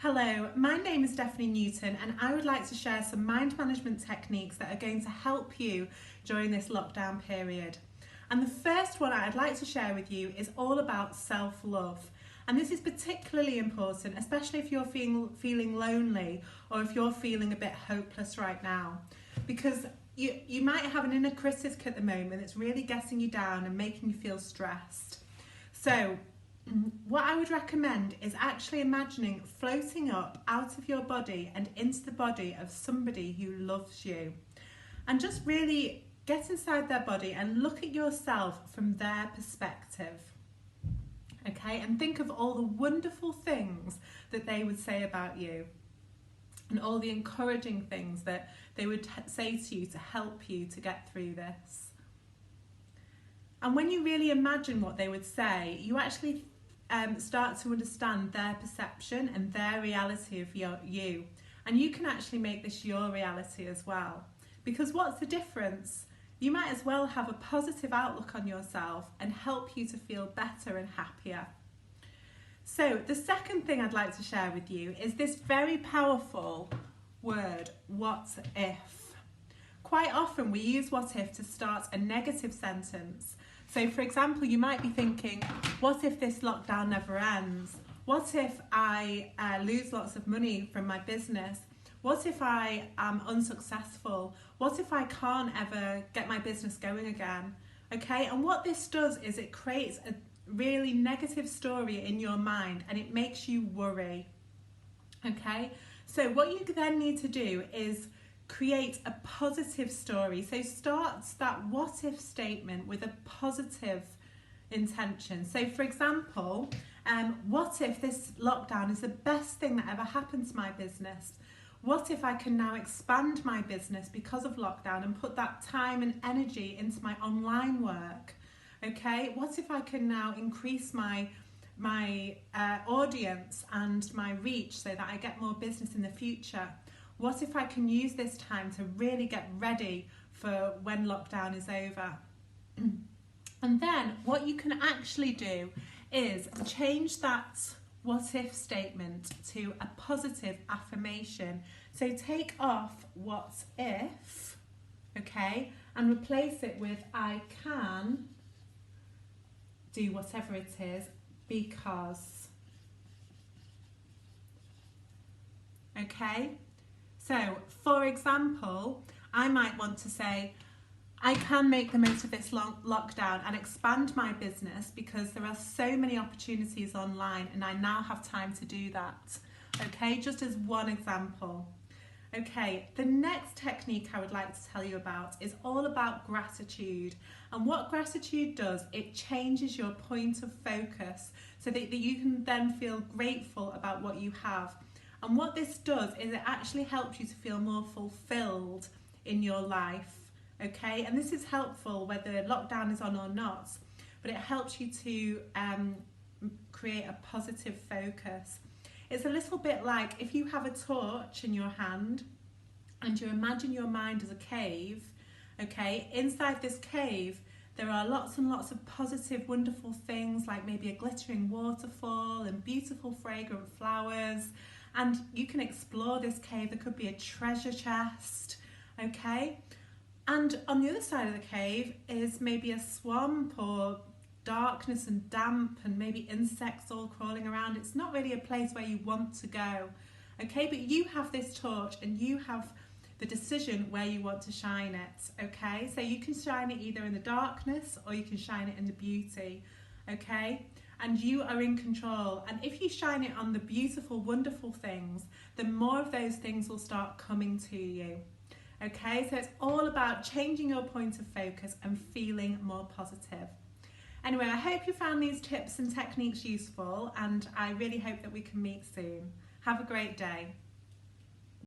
Hello, my name is Stephanie Newton and I would like to share some mind management techniques that are going to help you during this lockdown period. And the first one I'd like to share with you is all about self-love. And this is particularly important, especially if you're feeling lonely or if you're feeling a bit hopeless right now. Because you might have an inner critic at the moment that's really getting you down and making you feel stressed. So what I would recommend is actually imagining floating up out of your body and into the body of somebody who loves you. And just really get inside their body and look at yourself from their perspective. Okay, and think of all the wonderful things that they would say about you and all the encouraging things that they would say to you to help you to get through this. And when you really imagine what they would say, you actually start to understand their perception and their reality of you. And you can actually make this your reality as well. Because what's the difference? You might as well have a positive outlook on yourself and help you to feel better and happier. So the second thing I'd like to share with you is this very powerful word, what if. Quite often we use what if to start a negative sentence. So for example, you might be thinking, what if this lockdown never ends? What if I lose lots of money from my business? What if I am unsuccessful? What if I can't ever get my business going again? Okay, and what this does is it creates a really negative story in your mind and it makes you worry. Okay, so what you then need to do is create a positive story. So start that what if statement with a positive intention. So for example, what if this lockdown is the best thing that ever happened to my business? What if I can now expand my business because of lockdown and put that time and energy into my online work? Okay, what if I can now increase my audience and my reach so that I get more business in the future? What if I can use this time to really get ready for when lockdown is over? And then what you can actually do is change that what if statement to a positive affirmation. So take off what if, okay, and replace it with I can do whatever it is because. Okay? So, for example, I might want to say, I can make the most of this lockdown and expand my business because there are so many opportunities online and I now have time to do that. Okay, just as one example. Okay, the next technique I would like to tell you about is all about gratitude. And what gratitude does, it changes your point of focus so that you can then feel grateful about what you have. And what this does is it actually helps you to feel more fulfilled in your life, okay? And this is helpful whether lockdown is on or not, but it helps you to create a positive focus. It's a little bit like if you have a torch in your hand and you imagine your mind as a cave, okay? Inside this cave, there are lots and lots of positive, wonderful things like maybe a glittering waterfall and beautiful fragrant flowers. And you can explore this cave. There could be a treasure chest, okay? And on the other side of the cave is maybe a swamp or darkness and damp and maybe insects all crawling around. It's not really a place where you want to go, okay? But you have this torch and you have the decision where you want to shine it, okay? So you can shine it either in the darkness or you can shine it in the beauty, okay? And you are in control. And if you shine it on the beautiful, wonderful things, then more of those things will start coming to you. Okay, so it's all about changing your point of focus and feeling more positive. Anyway, I hope you found these tips and techniques useful, and I really hope that we can meet soon. Have a great day.